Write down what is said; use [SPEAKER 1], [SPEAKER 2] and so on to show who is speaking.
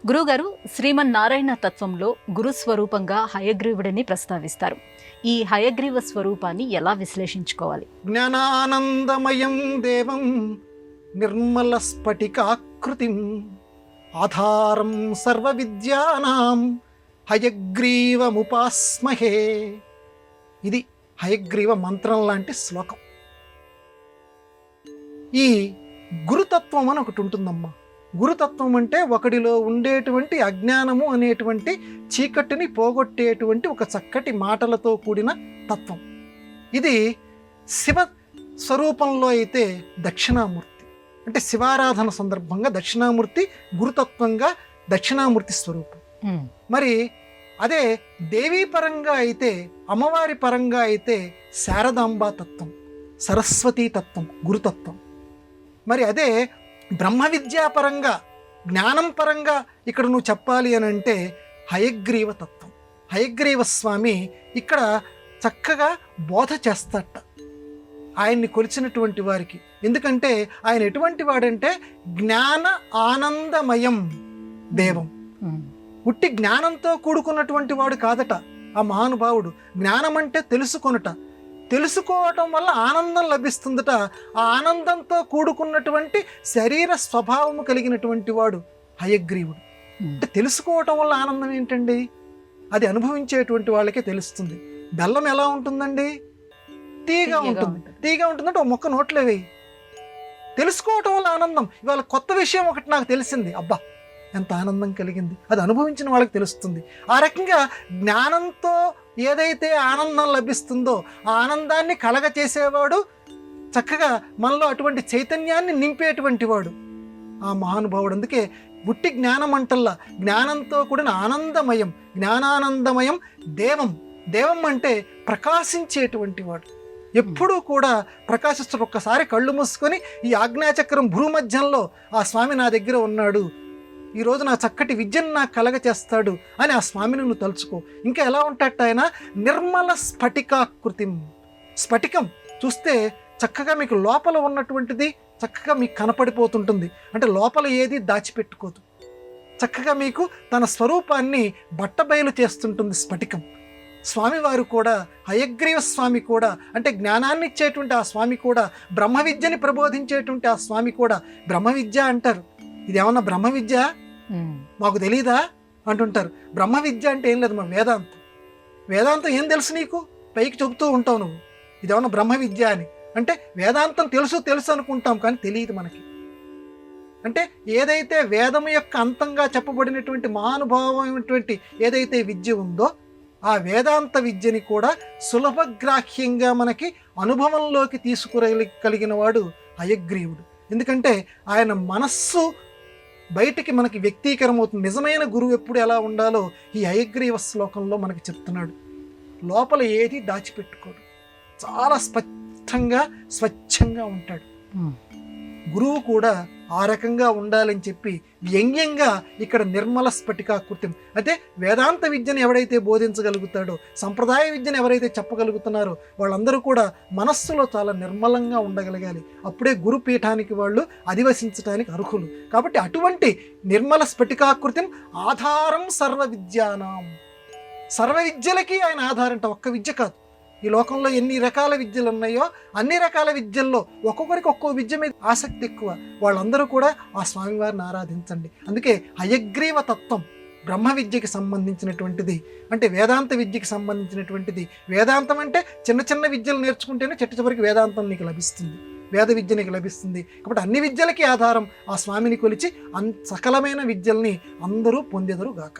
[SPEAKER 1] గురుగారు శ్రీమన్నారాయణ తత్వంలో గురు స్వరూపంగా హయగ్రీవుడిని ప్రస్తావిస్తారు. ఈ హయగ్రీవ స్వరూపాన్ని ఎలా విశ్లేషించుకోవాలి?
[SPEAKER 2] జ్ఞానానందమయం దేవం నిర్మల స్ఫటికాకృతిం ఆధారం సర్వ విద్యానాం హయగ్రీవముపాస్మహే. ఇది హయగ్రీవ మంత్రం లాంటి శ్లోకం. ఈ గురుతత్వం అని ఒకటి ఉంటుందమ్మా. గురుతత్వం అంటే ఒకడిలో ఉండేటువంటి అజ్ఞానము అనేటువంటి చీకటిని పోగొట్టేటువంటి ఒక చక్కటి మాటలతో కూడిన తత్వం. ఇది శివ స్వరూపంలో అయితే దక్షిణామూర్తి, అంటే శివారాధన సందర్భంగా దక్షిణామూర్తి గురుతత్వంగా దక్షిణామూర్తి స్వరూపం. మరి అదే దేవీ పరంగా అయితే, అమ్మవారి పరంగా అయితే శారదాంబా తత్వం, సరస్వతీ తత్వం గురుతత్వం. మరి అదే బ్రహ్మ విద్యాపరంగా, జ్ఞానం పరంగా ఇక్కడ నువ్వు చెప్పాలి అని అంటే హయగ్రీవ తత్వం. హయగ్రీవ స్వామి ఇక్కడ చక్కగా బోధ చేస్తట ఆయన్ని కొలిచినటువంటి వారికి. ఎందుకంటే ఆయన ఎటువంటి వాడంటే జ్ఞాన ఆనందమయం దేవం. ఉట్టి జ్ఞానంతో కూడుకున్నటువంటి వాడు కాదట ఆ మహానుభావుడు. జ్ఞానం అంటే తెలుసుకొనుట, తెలుసుకోవటం వల్ల ఆనందం లభిస్తుందట. ఆ ఆనందంతో కూడుకున్నటువంటి శరీర స్వభావము కలిగినటువంటి వాడు హయగ్రీవుడు. అంటే తెలుసుకోవటం వల్ల ఆనందం ఏంటండి? అది అనుభవించేటువంటి వాళ్ళకే తెలుస్తుంది. బెల్లం ఎలా ఉంటుందండి? తీగా ఉంటుంది. తీగా ఉంటుందంటే ఒక మొక్క నోట్లో వేయి. తెలుసుకోవటం వల్ల ఆనందం. ఇవాళ కొత్త విషయం ఒకటి నాకు తెలిసింది, అబ్బా ఎంత ఆనందం కలిగింది. అది అనుభవించిన వాళ్ళకి తెలుస్తుంది. ఆ రకంగా జ్ఞానంతో ఏదైతే ఆనందం లభిస్తుందో ఆ ఆనందాన్ని కలగచేసేవాడు, చక్కగా మనలో అటువంటి చైతన్యాన్ని నింపేటువంటి వాడు ఆ మహానుభావుడు. అందుకే ఉట్టి జ్ఞానం అంటల్లా, జ్ఞానంతో కూడిన ఆనందమయం, జ్ఞానానందమయం దేవం. దేవం అంటే ప్రకాశించేటువంటి వాడు, ఎప్పుడూ కూడా ప్రకాశిస్తాడు. ఒక్కసారి కళ్ళు మూసుకొని ఈ ఆజ్ఞాచక్రం భూమధ్యంలో ఆ స్వామి నా దగ్గర ఉన్నాడు, ఈరోజు నా చక్కటి విద్యను నాకు కలగచేస్తాడు అని ఆ స్వామిని నువ్వు తలుచుకో. ఇంకా ఎలా ఉంటాట ఆయన? నిర్మల స్ఫటికాకృతిం. స్ఫటికం చూస్తే చక్కగా మీకు లోపల ఉన్నటువంటిది చక్కగా మీకు కనపడిపోతుంటుంది. అంటే లోపల ఏది దాచిపెట్టుకోదు, చక్కగా మీకు తన స్వరూపాన్ని బట్టబయలు చేస్తుంటుంది స్ఫటికం. స్వామివారు కూడా, హయగ్రీవ స్వామి కూడా, అంటే జ్ఞానాన్ని ఇచ్చేటువంటి ఆ స్వామి కూడా, బ్రహ్మ విద్యని ప్రబోధించేటువంటి ఆ స్వామి కూడా. బ్రహ్మ విద్య అంటారు, ఇదేమన్నా బ్రహ్మ విద్య మాకు తెలీదా అంటుంటారు. బ్రహ్మ విద్య అంటే ఏం లేదు, మా వేదాంతం. వేదాంతం ఏం తెలుసు నీకు? పైకి చెబుతూ ఉంటావు నువ్వు ఇదేమన్నా బ్రహ్మ విద్య అని. అంటే వేదాంతం తెలుసు అనుకుంటాం, కానీ తెలియదు మనకి. అంటే ఏదైతే వేదం యొక్క అంతంగా చెప్పబడినటువంటి మహానుభావమైనటువంటి ఏదైతే విద్య ఉందో ఆ వేదాంత విద్యని కూడా సులభగ్రాహ్యంగా మనకి అనుభవంలోకి తీసుకురగలిగిన వాడు హయగ్రీవుడు. ఎందుకంటే ఆయన మనస్సు బయటికి మనకి వ్యక్తీకరమవుతుంది. నిజమైన గురువు ఎప్పుడు ఎలా ఉండాలో ఈ హయగ్రీవ శ్లోకంలో మనకి చెప్తున్నాడు. లోపల ఏది దాచిపెట్టుకోడు, చాలా స్పష్టంగా స్వచ్ఛంగా ఉంటాడు. గురువు కూడా ఆ రకంగా ఉండాలని చెప్పి వ్యంగ్యంగా ఇక్కడ నిర్మల స్ఫటికాకృత్యం. అయితే వేదాంత విద్యను ఎవరైతే బోధించగలుగుతాడో, సంప్రదాయ విద్యను ఎవరైతే చెప్పగలుగుతున్నారో వాళ్ళందరూ కూడా మనస్సులో చాలా నిర్మలంగా ఉండగలగాలి. అప్పుడే గురుపీఠానికి వాళ్ళు అధివసించడానికి అర్హులు. కాబట్టి అటువంటి నిర్మల స్ఫటికాకృత్యం ఆధారం సర్వ విద్యానాం. సర్వ విద్యలకి ఆయన ఆధారంట, ఒక్క విద్య కాదు. ఈ లోకంలో ఎన్ని రకాల విద్యలు ఉన్నాయో అన్ని రకాల విద్యల్లో ఒక్కొక్కరికి ఒక్కో విద్య మీద ఆసక్తి ఎక్కువ. వాళ్ళందరూ కూడా ఆ స్వామివారిని ఆరాధించండి. అందుకే హయగ్రీవ తత్వం బ్రహ్మ విద్యకి సంబంధించినటువంటిది, అంటే వేదాంత విద్యకి సంబంధించినటువంటిది. వేదాంతం అంటే చిన్న చిన్న విద్యలు నేర్చుకుంటేనే చివరికి వేదాంతం నీకు లభిస్తుంది, వేద విద్య నీకు లభిస్తుంది. కాబట్టి అన్ని విద్యలకి ఆధారం ఆ స్వామిని కొలిచి సకలమైన విద్యల్ని అందరూ పొందెదరు గాక.